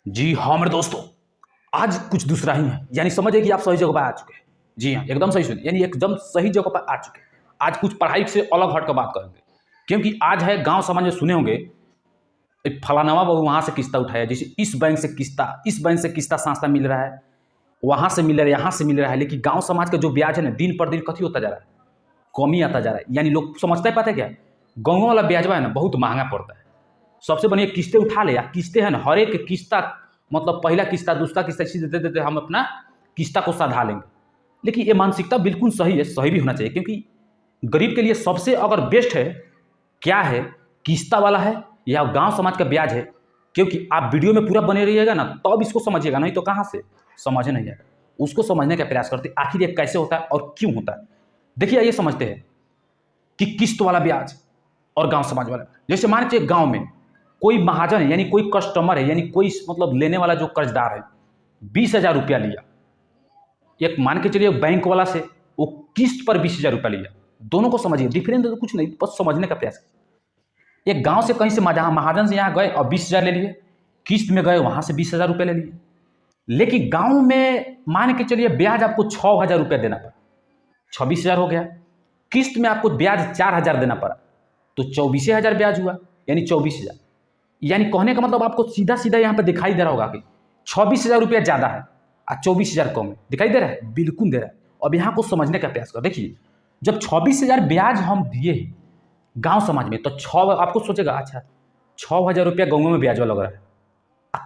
जी हाँ मेरे दोस्तों, आज कुछ दूसरा ही है। यानी समझिए कि आप सही जगह पर आ चुके हैं। जी हाँ, एकदम सही सुनिए, यानी एकदम सही जगह पर आ चुके हैं। आज कुछ पढ़ाई से अलग हट कर बात करेंगे, क्योंकि आज है गांव समाज में सुने होंगे, एक फलानावा बहू वहाँ से किस्ता उठाया, जैसे इस बैंक से किस्ता सस्ता मिल रहा है, वहाँ से मिल रहा है, यहाँ से मिल रहा है। लेकिन गाँव समाज का जो ब्याज है ना, दिन पर दिन कथी होता जा रहा है, कमी आता जा रहा है। यानी लोग समझते पाते क्या, गाँव वाला ब्याजवा है ना बहुत महंगा पड़ता है। सबसे बढ़िया किस्तें उठा ले, या किस्तें है ना, हर एक किस्ता मतलब पहला किस्ता दूसरा किस्ता इसी देते देते हम अपना किस्ता को साधा लेंगे। लेकिन ये मानसिकता बिल्कुल सही है, सही भी होना चाहिए, क्योंकि गरीब के लिए सबसे अगर बेस्ट है क्या है, किस्ता वाला है या गांव समाज का ब्याज है। क्योंकि आप वीडियो में पूरा बने रहिएगा ना, तब इसको समझिएगा, नहीं तो कहाँ से समझ नहीं आएगा। उसको समझने का प्रयास करते आखिर ये कैसे होता है और क्यों होता है। देखिए ये समझते हैं कि किस्त वाला ब्याज और गांव समाज वाला, जैसे मान लीजिए गांव में कोई महाजन है, यानी कोई कस्टमर है, यानी कोई मतलब लेने वाला जो कर्जदार है, 20,000 रुपया लिया। एक मान के चलिए बैंक वाला से वो किस्त पर 20,000 रुपया लिया। दोनों को समझिए, डिफरेंस तो कुछ नहीं, बस समझने का प्रयास। एक गांव से कहीं से महाजन से यहाँ गए और 20,000 ले लिए, किस्त में गए वहां से 20,000 रुपया ले लिए। लेकिन गांव में मान के चलिए ब्याज आपको 6,000 रुपया देना पड़ा, 26,000 हो गया। किस्त में आपको ब्याज 4,000 देना पड़ा, तो 24,000 ब्याज हुआ, यानी 24,000। यानी कहने का मतलब आपको सीधा सीधा यहाँ पे दिखाई दे रहा होगा कि 26,000 रुपया ज़्यादा है और 24,000 कम है। दिखाई दे रहा है, बिल्कुल दे रहा है। अब यहाँ को समझने का प्रयास करो। देखिए जब 26,000 ब्याज हम दिए गांव समाज में, तो आपको सोचेगा अच्छा 6,000 रुपया गाँव में ब्याज लग रहा है,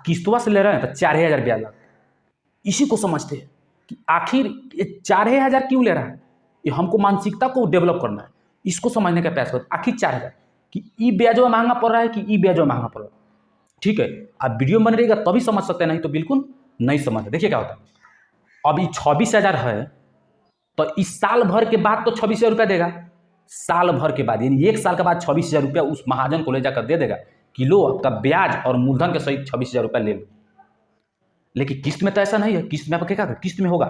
किस्तवा से ले रहे हैं तो 4,000 ब्याज लग रहा है। इसी को समझते हैं कि आखिर ये 4,000 क्यों ले रहा है। ये हमको मानसिकता को डेवलप करना है, इसको समझने का प्रयास करो। आखिर 4,000 कि ई ब्याजवा महंगा पड़ रहा है कि ई ब्याजवा महंगा पड़ रहा है। ठीक है, आप वीडियो बन रहेगा तभी समझ सकते हैं, नहीं तो बिल्कुल नहीं समझ। देखिए क्या होता है, अब ये 26,000 है, तो इस साल भर के बाद तो 26,000 रुपया देगा। साल भर के बाद यानी एक साल के बाद 26,000 रुपया उस महाजन को ले जाकर दे देगा कि लो आपका ब्याज और मूलधन के सहित 26,000 रुपया ले लो। लेकिन किस्त में तो ऐसा नहीं है। किस्त में आप क्या करें, किस्त में होगा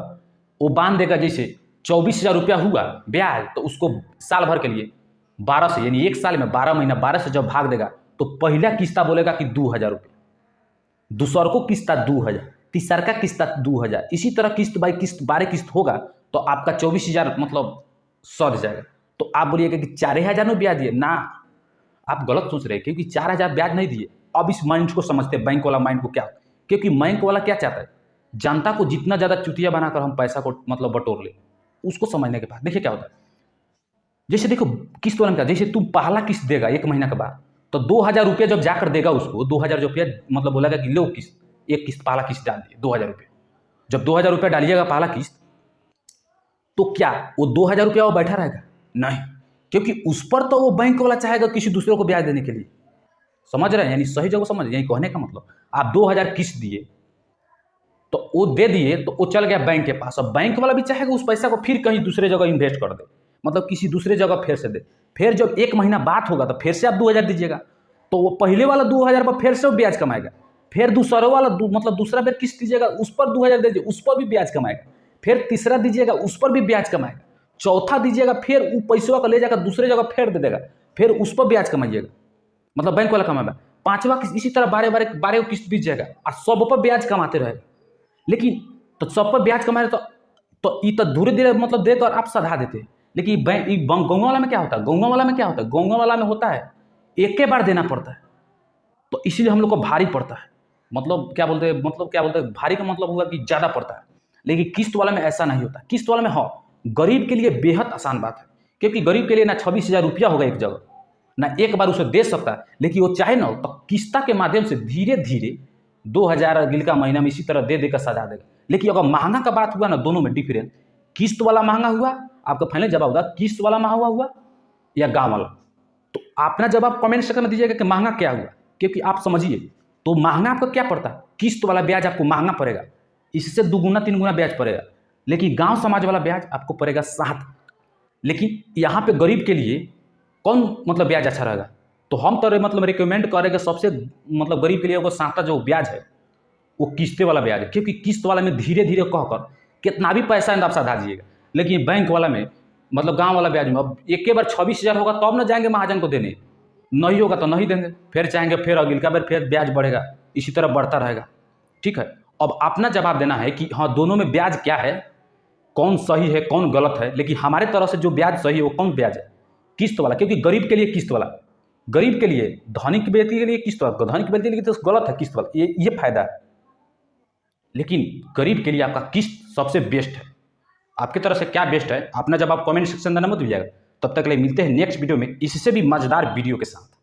वो बांध देगा, जैसे 24,000 रुपया हुआ ब्याज, तो उसको साल भर के लिए 12 से, यानी एक साल में 12 महीना 12 से जब भाग देगा, तो पहला किस्ता बोलेगा कि 2,000 रुपया, दूसर को किस्ता 2,000, तीसर का किस्ता 2,000, इसी तरह किस्त बाई किस्त 12 किस्त होगा, तो आपका 24,000 मतलब सध जाएगा। तो आप बोलिएगा कि 4,000 में ब्याज दिए ना, आप गलत सोच रहे हैं, क्योंकि 4,000 ब्याज नहीं दिए। अब इस माइंड को समझते हैं, बैंक वाला माइंड को क्या, क्योंकि बैंक वाला क्या चाहता है, जनता को जितना ज़्यादा चुतिया बनाकर हम पैसा को मतलब बटोर ले, उसको समझने के बाद देखिए क्या होता है। जैसे देखो किस्त वाला का, जैसे तुम पहला किस्त देगा 1 महीना के बाद, तो 2,000 रुपया जब जाकर देगा उसको, 2,000 रुपया मतलब बोलेगा कि लो किस्त, एक किस्त पहला किस्त डाल दिए 2,000 रुपया। जब 2,000 रुपया डालिएगा पहला किस्त, तो क्या वो 2,000 रुपया वो बैठा रहेगा? नहीं, क्योंकि उस पर तो वो बैंक वाला चाहेगा किसी दूसरे को ब्याज देने के लिए। समझ रहे हैं, यानी सही जगह समझ, यानी कहने का मतलब आप 2,000 किस्त दिए, तो वो दे दिए, तो वो चल गया बैंक के पास। अब बैंक वाला भी चाहेगा उस पैसा को फिर कहीं दूसरे जगह इन्वेस्ट कर दे, मतलब किसी दूसरे जगह फिर से दे। फिर जब 1 महीना बाद होगा तो फिर से आप 2,000 दीजिएगा, तो वो पहले वाला 2,000 पर फिर से वो ब्याज कमाएगा। फिर दूसरा वाला मतलब दूसरा बार किस्त दीजिएगा, उस पर 2,000 दीजिए, उस पर भी ब्याज कमाएगा। फिर तीसरा दीजिएगा, उस पर भी ब्याज कमाएगा। चौथा दीजिएगा, फिर वो पैसों को ले जाकर दूसरे जगह फिर दे देगा, फिर उस पर ब्याज कमाइएगा, मतलब बैंक वाला कमाएगा। पांचवा किस्त इसी तरह 12 किस्त बीत जाएगा और सब पर ब्याज कमाते रहेगा। लेकिन तो सब पर ब्याज कमाए तो ये तो धीरे धीरे मतलब देकर आप सधा देते हैं। लेकिन गाँव वाला में क्या होता है, गाँव वाला में क्या होता है, गाँव वाला में होता है एक के बार देना पड़ता है, तो इसीलिए हम लोग को भारी पड़ता है। मतलब क्या बोलते हैं भारी का मतलब होगा कि ज़्यादा पड़ता है। लेकिन किस्त वाला में ऐसा नहीं होता। किस्त वाला में हाँ, गरीब के लिए बेहद आसान बात है, क्योंकि गरीब के लिए ना 26,000 रुपया होगा एक जगह, ना एक बार उसे दे सकता है। लेकिन वो चाहे ना तो किस्ता के माध्यम से धीरे धीरे 2,000 अगले का महीना में इसी तरह दे देकर सजा देगा। लेकिन अगर महंगा का बात हुआ ना, दोनों में डिफरेंस, किस्त वाला महंगा हुआ, आपका फाइनल जवाब होगा किस्त वाला महंगा हुआ या गाँव वाला। तो अपना जवाब कमेंट सेक्शन में दीजिएगा कि महंगा क्या हुआ, क्योंकि आप समझिए तो महंगा आपको क्या पड़ता है, किस्त वाला ब्याज आपको महंगा पड़ेगा, इससे 2 गुना 3 गुना ब्याज पड़ेगा। लेकिन गाँव समाज वाला ब्याज आपको पड़ेगा 7। लेकिन यहाँ पे गरीब के लिए कौन मतलब ब्याज अच्छा रहेगा, तो हम तो मतलब रिकमेंड करेंगे सबसे मतलब गरीब के लिए वो 7 जो ब्याज है वो किस्ते वाला ब्याज है। क्योंकि किस्त वाला में धीरे धीरे कहकर कितना भी पैसा आप साधा दीजिएगा। लेकिन बैंक वाला में मतलब गांव वाला ब्याज में अब एक बार 26,000 होगा तब ना जाएंगे महाजन को देने, नहीं होगा तो नहीं देंगे, फिर चाहेंगे फिर अगली का बार फिर ब्याज बढ़ेगा, इसी तरह बढ़ता रहेगा। ठीक है। अब अपना जवाब देना है कि हाँ दोनों में ब्याज क्या है, कौन सही है कौन गलत है। लेकिन हमारे तरफ से जो ब्याज सही है वो कौन ब्याज है, किस्त वाला, क्योंकि गरीब के लिए किस्त वाला, गरीब के लिए, धनिक व्यक्ति के लिए किस्त वाला, धनिक व्यक्ति के लिए तो गलत है किस्त वाला, ये फायदा है। लेकिन गरीब के लिए आपका किस्त सबसे बेस्ट है। आपकी तरफ से क्या बेस्ट है अपना जवाब कमेंट सेक्शन में मत भूलिएगा। तब तक के लिए मिलते हैं नेक्स्ट वीडियो में इससे भी मजेदार वीडियो के साथ।